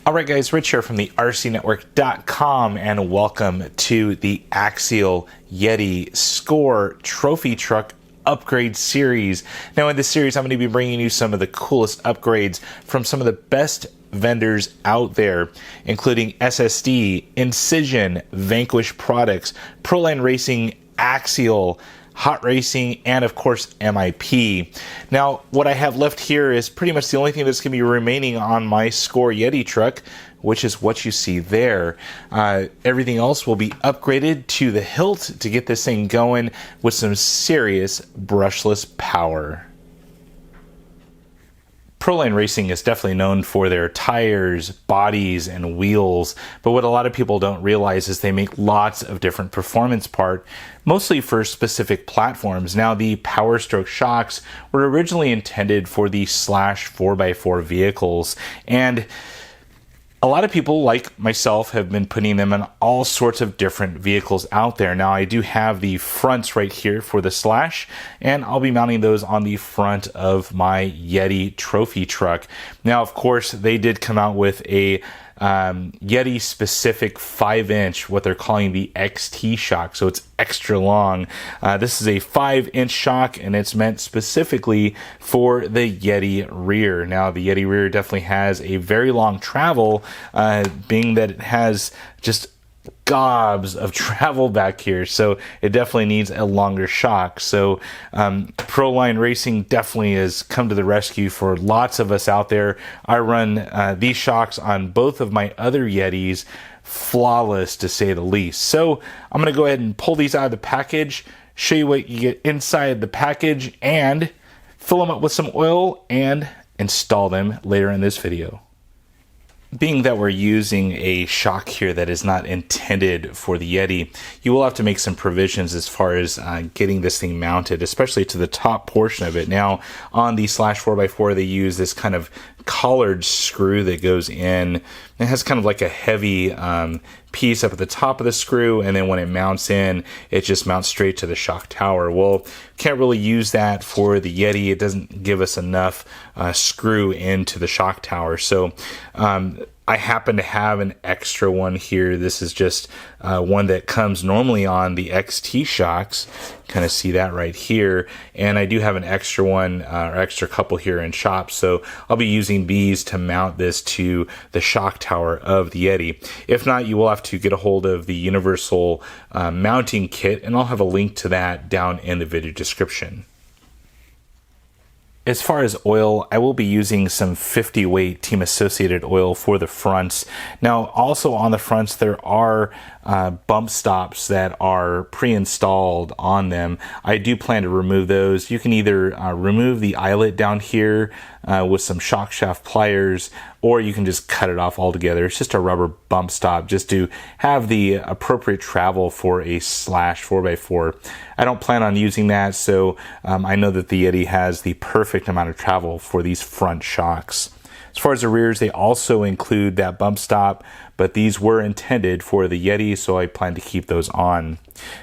Alright guys, Rich here from the RCNetwork.com and welcome to the Axial Yeti Score Trophy Truck Upgrade Series. Now in this series I'm going to be bringing you some of the coolest upgrades from some of the best vendors out there, including SSD, Incision, Vanquish Products, Pro-Line Racing, Axial, Hot Racing, and of course MIP. Now what I have left here is pretty much the only thing that's going to be remaining on my Score Yeti truck, which is what you see there. Everything else will be upgraded to the hilt to get this thing going with some serious brushless power. Pro-Line Racing is definitely known for their tires, bodies, and wheels, but what a lot of people don't realize is they make lots of different performance parts, mostly for specific platforms. Now, the PowerStroke Shocks were originally intended for the slash 4x4 vehicles, and a lot of people, like myself, have been putting them in all sorts of different vehicles out there. Now, I do have the fronts right here for the slash, and I'll be mounting those on the front of my Yeti trophy truck. Now, of course, they did come out with a Yeti specific 5-inch, what they're calling the XT shock, so it's extra long. This is a 5-inch shock, and it's meant specifically for the Yeti rear. Now the Yeti rear definitely has a very long travel, being that it has just gobs of travel back here, so it definitely needs a longer shock. So Pro-Line Racing definitely has come to the rescue for lots of us out there. I run these shocks on both of my other Yetis, flawless to say the least. So I'm going to go ahead and pull these out of the package, show you what you get inside the package, and fill them up with some oil and install them later in this video. Being that we're using a shock here that is not intended for the Yeti, you will have to make some provisions as far as getting this thing mounted, especially to the top portion of it. Now, on the slash 4x4, they use this kind of collared screw that goes in. It has kind of like a heavy piece up at the top of the screw, and then when it mounts in, it just mounts straight to the shock tower. Well, can't really use that for the Yeti. It doesn't give us enough screw into the shock tower. So I happen to have an extra one here. This is just one that comes normally on the XT shocks. Kind of see that right here. And I do have an extra one, or extra couple here in shop. So I'll be using these to mount this to the shock tower of the Yeti. If not, you will have to get a hold of the universal mounting kit, and I'll have a link to that down in the video description. As far as oil, I will be using some 50 weight Team Associated oil for the fronts. Now, also on the fronts, there are bump stops that are pre-installed on them. I do plan to remove those. You can either remove the eyelet down here with some shock shaft pliers, or you can just cut it off altogether. It's just a rubber bump stop just to have the appropriate travel for a slash 4x4. I don't plan on using that, so I know that the Yeti has the perfect amount of travel for these front shocks. As far as the rears, they also include that bump stop, but these were intended for the Yeti, so I plan to keep those on.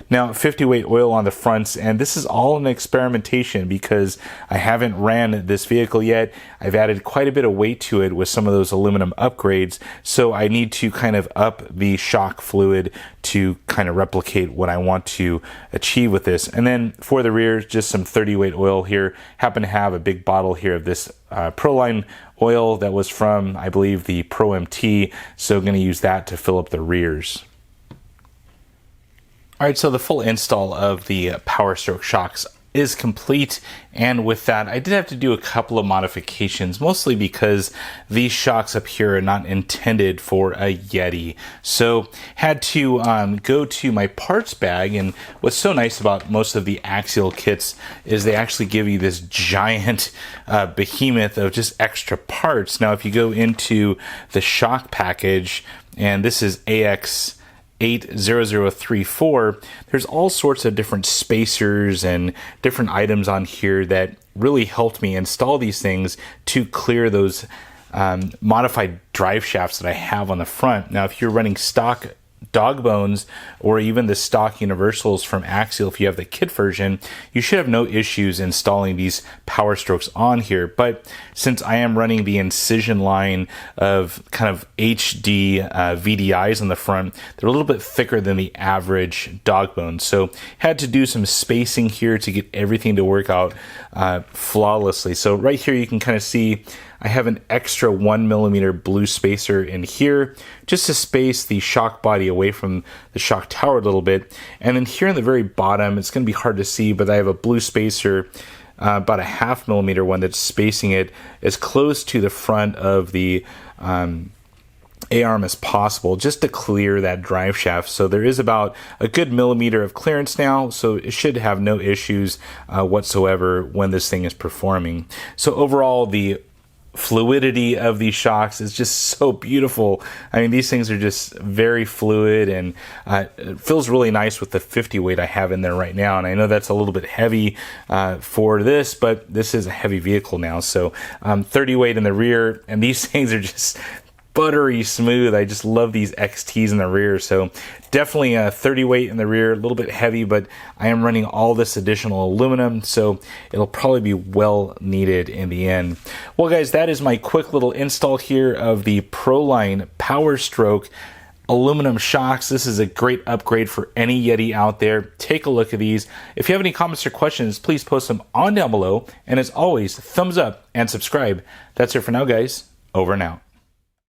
Now, 50 weight oil on the fronts, and this is all an experimentation because I haven't ran this vehicle yet. I've added quite a bit of weight to it with some of those aluminum upgrades, so I need to kind of up the shock fluid to kind of replicate what I want to achieve with this. And then for the rear, just some 30 weight oil here. Happen to have a big bottle here of this Pro-Line oil that was from, I believe, the Pro MT, so I'm going to use that to fill up the rears. Alright, so the full install of the PowerStroke Shocks is complete, and with that I did have to do a couple of modifications, mostly because these shocks up here are not intended for a Yeti. So had to go to my parts bag, and what's so nice about most of the Axial kits is they actually give you this giant behemoth of just extra parts. Now if you go into the shock package, and this is AX 80034, there's all sorts of different spacers and different items on here that really helped me install these things to clear those modified drive shafts that I have on the front. Now, if you're running stock dog bones or even the stock universals from Axial, if you have the kit version, you should have no issues installing these PowerStrokes on here. But since I am running the Incision line of kind of HD VDIs on the front, they're a little bit thicker than the average dog bone. So had to do some spacing here to get everything to work out flawlessly. So right here you can kind of see I have an extra 1mm blue spacer in here just to space the shock body away from the shock tower a little bit. And then here in the very bottom, it's going to be hard to see, but I have a blue spacer, about a 0.5mm one, that's spacing it as close to the front of the A-arm as possible, just to clear that drive shaft. So there is about a good millimeter of clearance now, so it should have no issues whatsoever when this thing is performing. So overall, the fluidity of these shocks is just so beautiful. I mean, these things are just very fluid, and it feels really nice with the 50 weight I have in there right now. And I know that's a little bit heavy for this, but this is a heavy vehicle now. So 30 weight in the rear, and these things are just buttery smooth. I just love these XTs in the rear. So definitely a 30 weight in the rear, a little bit heavy, but I am running all this additional aluminum, so it'll probably be well needed in the end. Well guys, that is my quick little install here of the Pro-Line PowerStroke aluminum shocks. This is a great upgrade for any Yeti out there. Take a look at these. If you have any comments or questions, please post them on down below. And as always, thumbs up and subscribe. That's it for now, guys. Over and out.